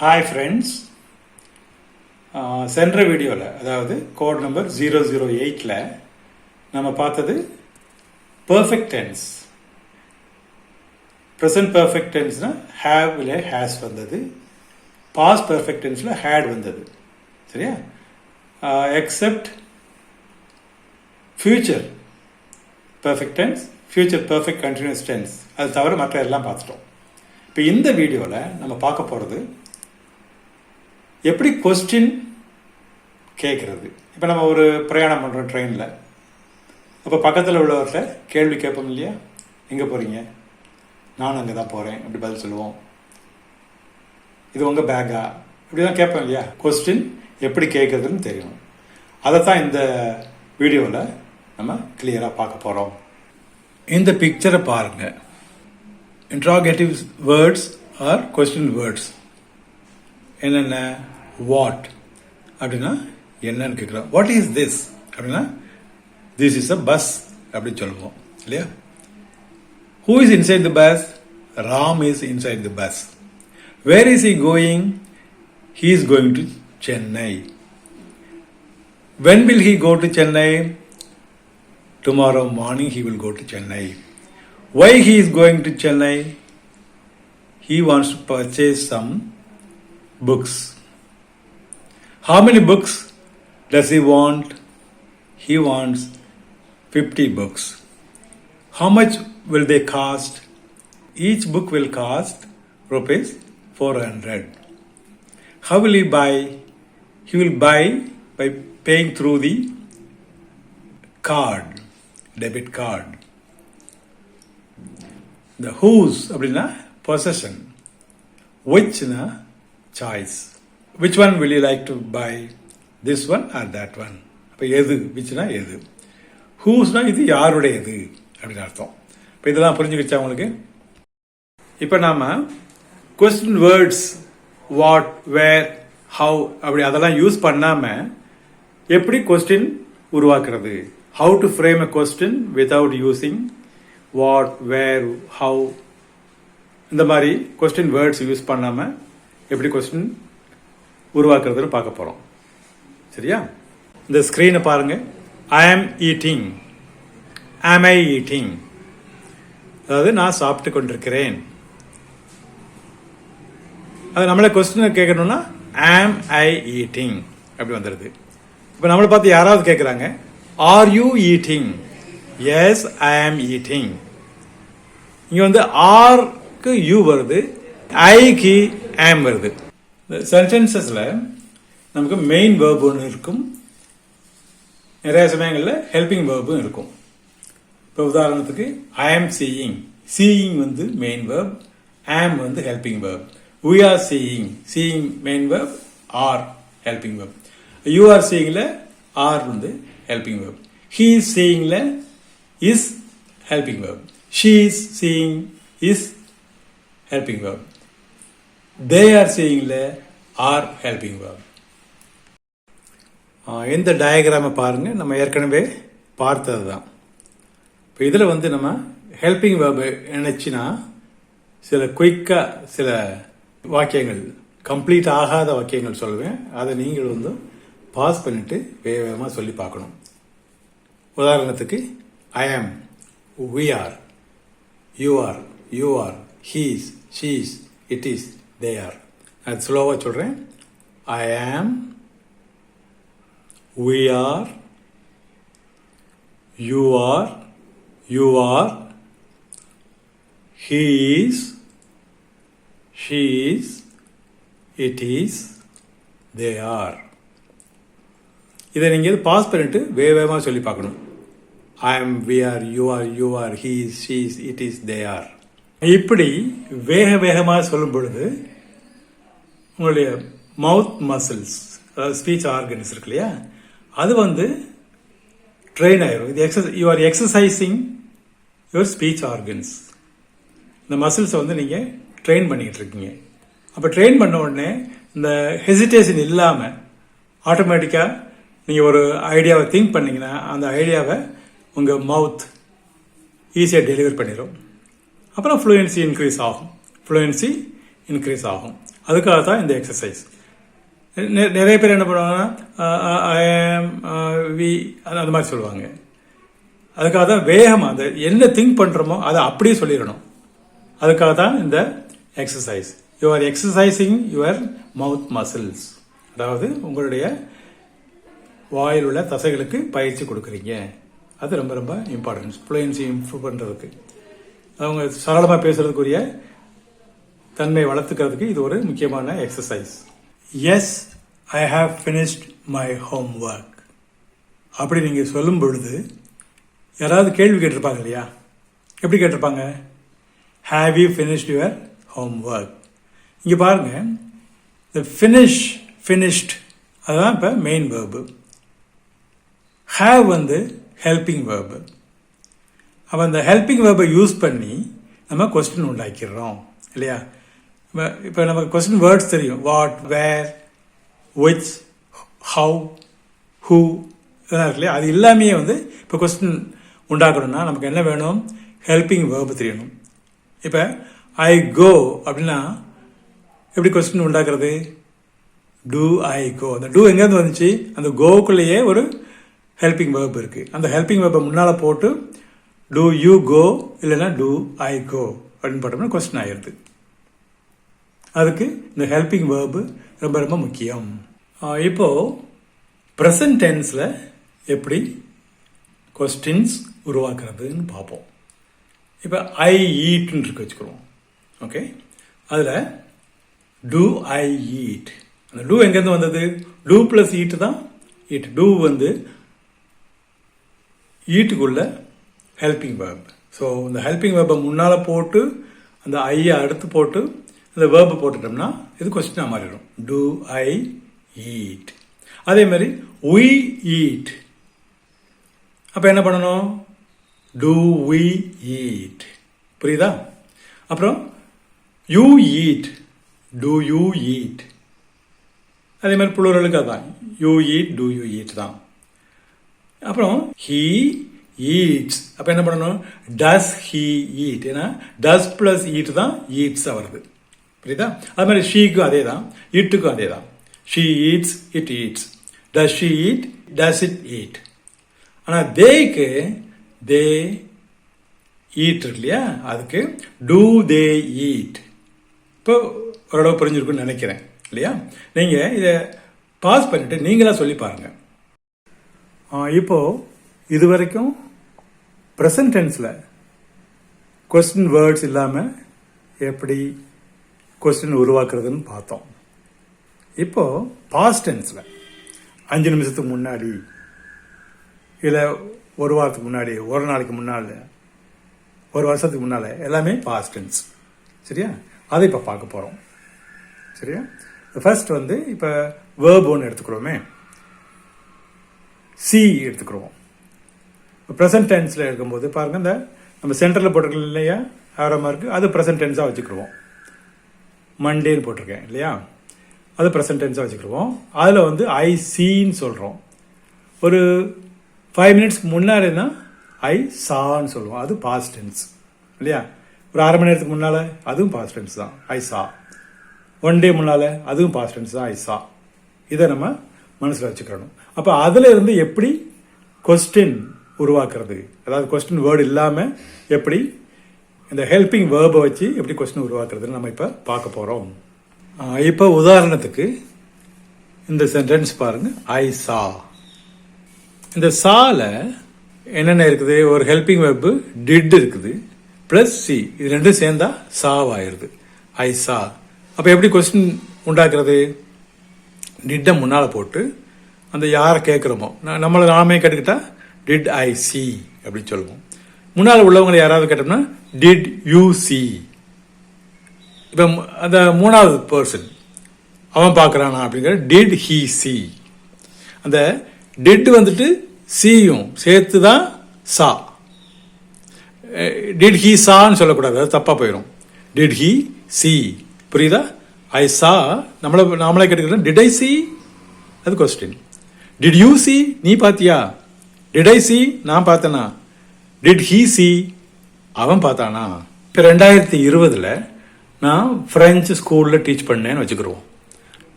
Hi friends, சென்ற வீடியோவில் அதாவது கோட் நம்பர் 008ல் நம்ம பார்த்தது பர்ஃபெக்ட் டென்ஸ். ப்ரெசன்ட் பர்ஃபெக்ட் டென்ஸ்னால் ஹேவில் ஹேஸ் வந்தது, பாஸ்ட் பர்ஃபெக்ட் டென்ஸில் ஹேட் வந்தது. சரியா? Except future perfect tense, future perfect continuous tense, அது தவிர மற்ற எல்லாம் பார்த்துட்டோம். இப்போ இந்த வீடியோவில் நம்ம பார்க்க போகிறது எப்படி கொஸ்டின் கேட்குறது. இப்போ நம்ம ஒரு பிரயாணம் பண்ணுறோம் ட்ரெயினில், அப்போ பக்கத்தில் உள்ளவர்கிட்ட கேள்வி கேட்போம் இல்லையா? எங்கே போகிறீங்க? நானும் அங்கே தான் போகிறேன் அப்படி பதில் சொல்லுவோம். இது உங்கள் பேக்கா இப்படி தான் கேட்போம் இல்லையா? கொஸ்டின் எப்படி கேட்குறதுன்னு தெரியும். அதை தான் இந்த வீடியோவில் நம்ம கிளியராக பார்க்க போகிறோம். இந்த பிக்சரை பாருங்கள். Interrogative words are question words. என்னென்ன? வாட் அப்படின்னா என்னன்னு கேட்குறோம். வாட் இஸ் திஸ் அப்படின்னா திஸ் இஸ் அ பஸ் அப்படின்னு சொல்லுவோம் இல்லையா? Who is inside the bus? Ram is inside the bus. Where is he going? He is going to Chennai. when will he go to Chennai? Tomorrow morning he will go to Chennai. Why he is going to Chennai? He wants to purchase some books. How many books does he want? He wants 50 books. How much will they cost? Each book will cost rupees 400. How will he buy? He will buy by paying through the card, debit card. The whose அப்படின்னா possession, which na choice. Which one will you like to buy? This one or that one? அப்போ எது, விச்னா எது, ஹூஸ்னா இது யாருடையது அப்படின்னு அர்த்தம். இப்போ இதெல்லாம் புரிஞ்சுக்கிச்சா உங்களுக்கு? இப்போ நாம question words what, where, how அப்படி அதெல்லாம் யூஸ் பண்ணாமல் எப்படி கொஸ்டின் உருவாக்குறது, how to frame a question without using what, where, how, இந்த மாதிரி கொஸ்டின் வேர்ட்ஸ் யூஸ் பண்ணாமல் எப்படி கொஸ்டின் உருவாக்குறதுன்னு பார்க்க போகிறோம். சரியா? இந்த ஸ்க்ரீனை பாருங்க. ஐ ஆம் ஈட்டிங், ஆம் ஐ ஈட்டிங், அதாவது நான் சாப்பிட்டு கொண்டிருக்கிறேன். அது நம்மளை கொஸ்டினை கேட்கணும்னா ஆம் ஐ ஈட்டிங் அப்படி வந்துடுது. இப்போ நம்மளை பார்த்து யாராவது கேட்குறாங்க, ஆர் யூ ஈட்டிங்? எஸ் ஐ ஆம் ஈட்டிங். இங்கே வந்து ஆர்க்கு யூ வருது, ஐக்கு ஆம் வருது. இந்த சென்டென்சஸில் நமக்கு மெயின் வேர்பு ஒன்று இருக்கும், நிறைய சமயங்களில் ஹெல்பிங் வேர்பும் இருக்கும். இப்போ உதாரணத்துக்கு ஐ ஆம் சீயிங், சீயிங் வந்து மெயின் வேர்ப், ஆம் வந்து helping verb. we are seeing, seeing main verb, are helping verb. You are சீயிங்கில் ஆர் வந்து ஹெல்பிங் வேர்ப். he is seeingல is helping verb. she is seeing is helping verb. they are seeingல are helping verb. இந்த டயக்ராமை பாருங்க, நம்ம ஏற்கனவே பார்த்தது தான். இப்போ இதில் வந்து நம்ம ஹெல்பிங் வேர்பை நினைச்சினா சில குயிக்காக சில வாக்கியங்கள், கம்ப்ளீட் ஆகாத வாக்கியங்கள் சொல்லுவேன். அதை நீங்கள் வந்து பாஸ் பண்ணிட்டு வேகமாக சொல்லி பார்க்கணும். உதாரணத்துக்கு ஐ ஆம், we are, you are, he is, she is, it is, they are. அது ஸ்லோவாக சொல்கிறேன். ஐ ஆம், we are, you are, he is, she is, it is, they are. இதை நீங்கள் பாஸ் பண்ணிட்டு வேகமாக சொல்லி பார்க்கணும். ஐ ஆம், we are, you are, he is, she is, it is, they are. இப்படி வேகமாக சொல்லும் பொழுது உங்களுடைய மவுத் மசில்ஸ், அதாவது ஸ்பீச் ஆர்கன்ஸ் இருக்கு இல்லையா, அது வந்து ட்ரெயின் ஆயிரும். இது you are exercising your speech organs. இந்த மசில்ஸை வந்து நீங்கள் ட்ரெயின் பண்ணிக்கிட்டு இருக்கீங்க. அப்போ ட்ரெயின் பண்ண உடனே இந்த ஹெசிடேஷன் இல்லாமல் ஆட்டோமேட்டிக்காக நீங்கள் ஒரு ஐடியாவை திங்க் பண்ணிங்கன்னா அந்த ஐடியாவை உங்கள் மவுத் ஈஸியாக டெலிவர் பண்ணிடும். அப்புறம் ஃப்ளூயன்சி இன்க்ரீஸ் ஆகும். அதுக்காக தான் இந்த எக்ஸசைஸ். நிறைய பேர் என்ன பண்ணுவாங்கன்னா ஐ ஆம் வி அந்த மாதிரி சொல்லுவாங்க. அதுக்காக தான் வேகமாக அந்த என்ன திங்க் பண்ணுறோமோ அதை அப்படியே சொல்லிடணும். அதுக்காக தான் இந்த exercise. You are exercising your mouth muscles, அதாவது உங்களுடைய வாயில் உள்ள தசைகளுக்கு பயிற்சி கொடுக்குறீங்க. அது ரொம்ப ரொம்ப இம்பார்ட்டன்ஸ் ஃப்ளூயன்சி இம்ப்ரூவ் பண்ணுறதுக்கு, அவங்க சரளமாக பேசுறதுக்குரிய தன்மை வளர்த்துக்கிறதுக்கு இது ஒரு முக்கியமான exercise. Yes, I have finished my homework அப்படி நீங்கள் சொல்லும் பொழுது யாராவது கேள்வி கேட்டிருப்பாங்க இல்லையா? எப்படி கேட்டிருப்பாங்க? Have you finished your home work. இங்கே பாருங்க, இந்த ஃபினிஷ்ட் அதுதான் இப்போ மெயின் வேர்பு. ஹேவ் வந்து ஹெல்பிங் வேர்பு. அப்போ அந்த ஹெல்பிங் வேர்பை யூஸ் பண்ணி நம்ம கொஸ்டின் உண்டாக்கிடுறோம் இல்லையா? இப்போ நமக்கு கொஸ்டின் வேர்ட்ஸ் தெரியும். What, where, which, how, who இதெல்லாம் இருக்கு இல்லையா? அது எல்லாமே வந்து இப்போ கொஸ்டின் உண்டாக்கணும்னா நமக்கு என்ன வேணும்? ஹெல்பிங் வேர்பு தெரியணும். இப்போ ஐ கோ அப்படின்னா எப்படி கொஸ்டின் உண்டாக்குறது? டூ ஐ கோ. அந்த டூ எங்கேருந்து வந்துச்சு? அந்த கோக்குள்ளேயே ஒரு ஹெல்பிங் வேர்ப் இருக்கு. அந்த ஹெல்பிங் வேர்பை முன்னால் போட்டு டூ யூ கோ இல்லைன்னா டூ ஐ கோ அப்படின்னு போட்டோம்னா கொஸ்டின் ஆயிடுது. அதுக்கு இந்த ஹெல்பிங் வேர்பு ரொம்ப ரொம்ப முக்கியம். இப்போ ப்ரெசன்ட் டென்ஸில் எப்படி கொஸ்டின்ஸ் உருவாக்குறதுன்னு பார்ப்போம். இப்போ ஐ ஈட்னு இருக்கு வச்சுக்கிறோம். ஓகே, அதில் டூ ஐ ஈட். அந்த டூ எங்கேருந்து வந்தது? டூ ப்ளஸ் ஈட்டு தான் ஈட். டூ வந்து ஈட்டுக்குள்ள ஹெல்பிங் வேர்ப். ஸோ இந்த ஹெல்பிங் வேர்பை முன்னால் போட்டு அந்த ஐயை அடுத்து போட்டு அந்த வேர்பை போட்டுட்டோம்னா இது கொஸ்டினாக மாறிடும். Do I eat. அதே மாதிரி we eat. அப்போ என்ன பண்ணணும்? do we eat. புரியுதா? அப்புறம் you eat. do you eat. அதே மாதிரி புளூரலுக்கு அதான் you eat, do you eat தான். அப்புறம் he eats. அப்போ என்ன பண்ணணும்? does he eat. ஏன்னா does plus eat தான் eats வருது. புரியுதா? அது மாதிரி ஷீக்கும் அதே தான், இட்டுக்கும் அதே தான். she eats, it eats. does she eat, does it eat. ஆனால் தேய்க்கு தே ஈட் இருக்கு இல்லையா? அதுக்கு டூ தே ஈட். இப்போ ஓரளவு புரிஞ்சிருக்குன்னு நினைக்கிறேன் இல்லையா? நீங்கள் இதை பாஸ் பண்ணிட்டு நீங்களாக சொல்லி பாருங்கள். இப்போ இது வரைக்கும் ப்ரெசன்ட் டென்ஸில் கொஸ்டின் வேர்ட்ஸ் இல்லாமல் எப்படி கொஸ்டின் உருவாக்குறதுன்னு பார்த்தோம். இப்போ பாஸ்ட் டென்ஸில் 5 நிமிஷத்துக்கு முன்னாடி இல்லை ஒரு வாரத்துக்கு முன்னாடி, ஒரு நாளைக்கு முன்னால், ஒரு வருஷத்துக்கு முன்னால் எல்லாமே பாஸ்ட் டென்ஸ். சரியா? அதை இப்போ பார்க்க போகிறோம். சரியா? ஃபர்ஸ்ட் வந்து இப்போ வேர்ப் ஒன்று எடுத்துக்கிறோமே, சி எடுத்துக்கிறோம். இப்போ ப்ரெசன்ட் டென்ஸில் இருக்கும்போது பாருங்கள், இந்த நம்ம சென்டரில் போட்டிருக்கோம் இல்லையா ஆரோ மார்க்கு, அது ப்ரெசன்ட் டென்ஸாக வச்சுக்கிடுவோம். மண்டேன்னு போட்டிருக்கேன் இல்லையா, அது ப்ரெசன்ட் டென்ஸாக வச்சுக்கிடுவோம். அதில் வந்து ஐ சீன்னு சொல்கிறோம். ஒரு 5 மினிட்ஸ்க்கு முன்னாடினா ஐ சான்னு சொல்லுவோம், அது பாஸ்ட் டென்ஸ் இல்லையா? ஒரு 1/2 மணி நேரத்துக்கு முன்னால் அதுவும் பாஸ்ட் டென்ஸ் தான், ஐ சா. 1 டே முன்னால் அதுவும் பாஸ்ட் டென்ஸ் தான், ஐ சா. இதை நம்ம மனசில் வச்சுக்கணும். அப்போ அதில் இருந்து எப்படி கொஸ்டின் உருவாக்குறது, அதாவது கொஸ்டின் வேர்டு இல்லாமல் எப்படி இந்த ஹெல்பிங் வேர்பை வச்சு எப்படி கொஸ்டின் உருவாக்குறதுன்னு நம்ம இப்போ பார்க்க போகிறோம். இப்போ உதாரணத்துக்கு இந்த சென்டென்ஸ் பாருங்க, ஐ சா. இந்த சால என்னென்ன இருக்குது? ஒரு ஹெல்பிங் வெர்பு டிட் இருக்குது, பிளஸ் சி, இது ரெண்டும் சேர்ந்தா சாவாயிருது, ஐ சா. அப்போ எப்படி கொஸ்டின் உண்டாக்குறது? டிட்டை முன்னால் போட்டு அந்த யாரை கேட்குறோமோ, நம்மளை நாமே கேட்டுக்கிட்டா டிட் ஐ சி அப்படின்னு சொல்லுவோம். முன்னால் உள்ளவங்களை யாராவது கேட்டோம்னா டிட் யூ சி. இப்போ அந்த மூணாவது பர்சன் அவன் பார்க்குறானா அப்படிங்கிற டிட் ஹீ சி. அந்த டிட் வந்துட்டு சியும் சேர்த்து தான் சா. டிட் ஹீ சான்னு சொல்லக்கூடாது, அது தப்பாக போயிடும். Did he C. புரியுதா? ஐ சா நம்மளே கேட்டுக்கிறோம், டிட் ஐ சி, அது கொஸ்டின். டிட் யூ சி, நீ பார்த்தியா? டிட் ஐ சி, நான் பார்த்தேனா? டிட் ஹீ சி, அவன் பார்த்தானா? இப்போ 2020 நான் ஃப்ரெஞ்சு ஸ்கூலில் டீச் பண்ணேன்னு வச்சுக்கிறோம்.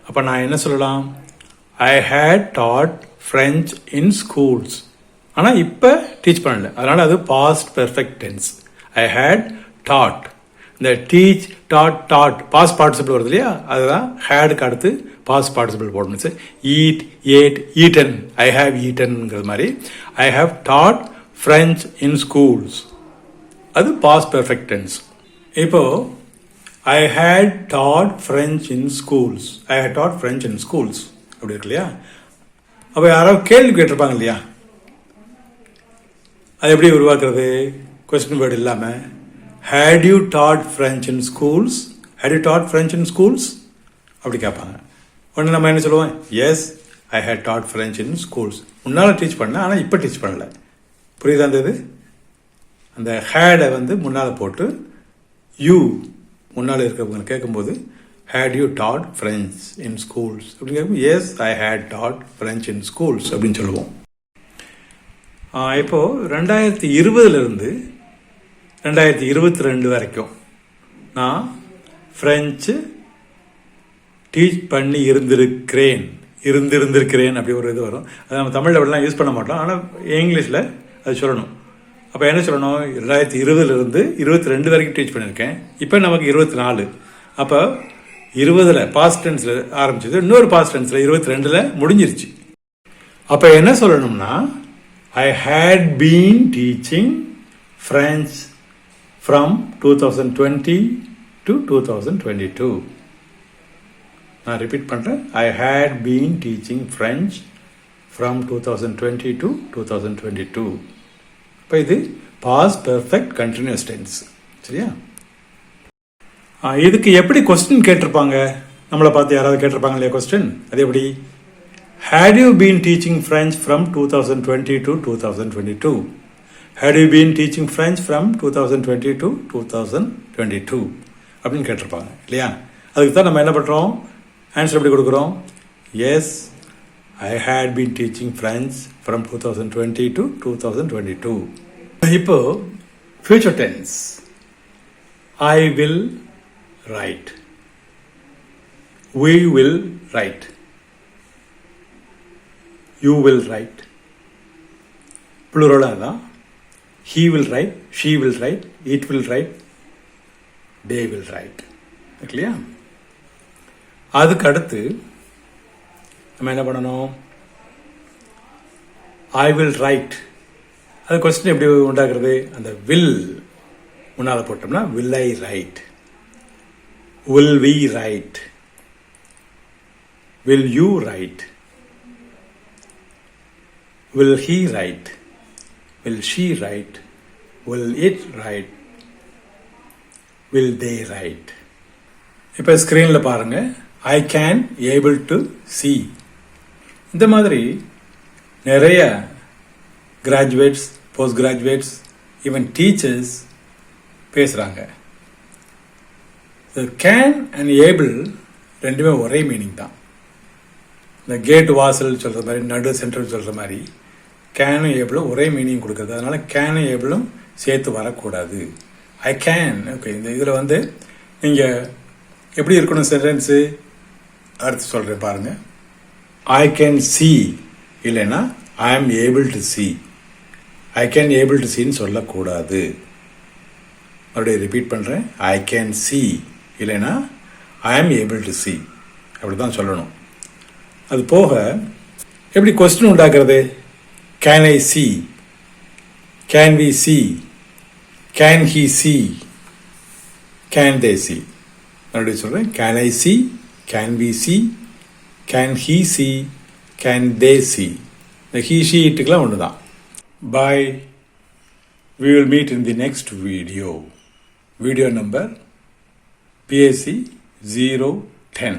அப்போ நான் என்ன சொல்லலாம்? I had taught French in schools. ஆனால் இப்போ டீச் பண்ணல, அதனால் அது past perfect tense. I had taught. இந்த டீச் டாட் பாஸ்ட் பார்ட்டிசிபிள் வருது இல்லையா, அதுதான் ஹேடுக்கு அடுத்து பாஸ்ட் பார்ட்டிசிபிள் போடணும். Sir eat ate eaten, I have ஈட்டன்ங்கிற மாதிரி I have taught French in schools, அது பாஸ்ட் பெர்ஃபெக்ட் டென்ஸ். இப்போ I had taught French in schools, I had taught French in schools அப்படி இருக்கு இல்லையா. அப்போ யாராவது கேள்வி கேட்டிருப்பாங்க இல்லையா, அது எப்படி உருவாக்குறது? கொஸ்டின் வேர்டு இல்லாமல் had you taught French in schools? Had you taught French in schools? அப்படி கேட்பாங்க. உடனே நம்ம என்ன சொல்லுவோம்? Yes, I had taught French in schools. முன்னால் டீச் பண்ணேன், ஆனால் இப்போ டீச் பண்ணல. புரியுதா? அந்த அந்த ஹேடை முன்னால் போட்டு யூ முன்னால் இருக்கிறவங்க கேட்கும்போது had you taught French in schools அப்படின்னு கேட்கும். Yes, I had taught French in schools அப்படின்னு சொல்லுவோம். இப்போது 2020 2022 வரைக்கும் நான் ஃப்ரெஞ்சு டீச் பண்ணி இருந்திருக்கிறேன் அப்படி ஒரு இது வரும். அது நம்ம தமிழில் அப்படிலாம் யூஸ் பண்ண மாட்டோம், ஆனால் இங்கிலீஷில் அது சொல்லணும். அப்போ என்ன சொல்லணும்? 2020 22 வரைக்கும் டீச் பண்ணியிருக்கேன். இப்போ நமக்கு 24. அப்போ 20 பாஸ்ட் டென்ஸில் ஆரம்பிச்சது, இன்னொரு பாஸ்ட் டென்ஸில் 22 முடிஞ்சிருச்சு. அப்போ என்ன சொல்லணும்னா, I had been teaching French from 2020 to 2022. நான் ரிப்பீட் பண்ணுறேன். I had been teaching French from 2020 to 2022. இப்போ இது past perfect continuous tense. சரியா? இதுக்கு எப்படி கொஸ்டின் கேட்டிருப்பாங்க? நம்மளை பார்த்து யாராவது கேட்டிருப்பாங்க இல்லையா கொஸ்டின்? அது எப்படி? Had you been teaching French from 2020 to 2022? Had you been teaching French from 2020 to 2022? அப்படின்னு கேட்டிருப்பாங்க இல்லையா. அதுக்கு தான் நம்ம என்ன பண்ணுறோம்? ஆன்சர் எப்படி கொடுக்குறோம்? Yes, I had been teaching French from 2020 to 2022. இப்போ future tense. I will write, we will write, you will write. ப்ளூரலாக தான். He will write, she will write, it will write, they will write. இல்லையா? அதுக்கு அடுத்து நம்ம என்ன பண்ணணும்? I will write. அது கொஸ்டின் எப்படி உண்டாக்குறது? அந்த will முன்னால் போட்டோம்னா will I write, will we write, will you write, will he write, will she write, will it write, will they write. இப்போ ஸ்க்ரீனில் பாருங்கள். I can able to see. இந்த மாதிரி நிறைய graduates, post graduates, even teachers பேசுகிறாங்க. Can and able ரெண்டுமே ஒரே meaning தான். இந்த கேட் வாசல் சொல்கிற மாதிரி, நடு சென்டர் சொல்கிற மாதிரி கேனும் ஏபிளும் ஒரே மீனிங் கொடுக்குறது. அதனால கேனும் ஏபிளும் சேர்த்து வரக்கூடாது. I can. ஓகே, இந்த இதில் நீங்கள் எப்படி இருக்கணும் சென்டென்ஸு? அடுத்து சொல்கிறேன் பாருங்கள். ஐ கேன் சி இல்லைன்னா I am able to see. I can able to சின்னு சொல்லக்கூடாது. மறுபடியும் ரிப்பீட் பண்ணுறேன். ஐ கேன் சி இல்லைன்னா I am able to C அப்படி தான் சொல்லணும். அது போக எப்படி கொஸ்டின் உண்டாக்குறது? Can I see? Can we see? Can he see? Can they see? மறுபடியும் சொல்கிறேன். Can I see? Can we see? Can he see? Can they see? இந்த he, she, itக்குலாம் ஒன்று தான். Bye. We will meet in the next video. Video number PAC 010.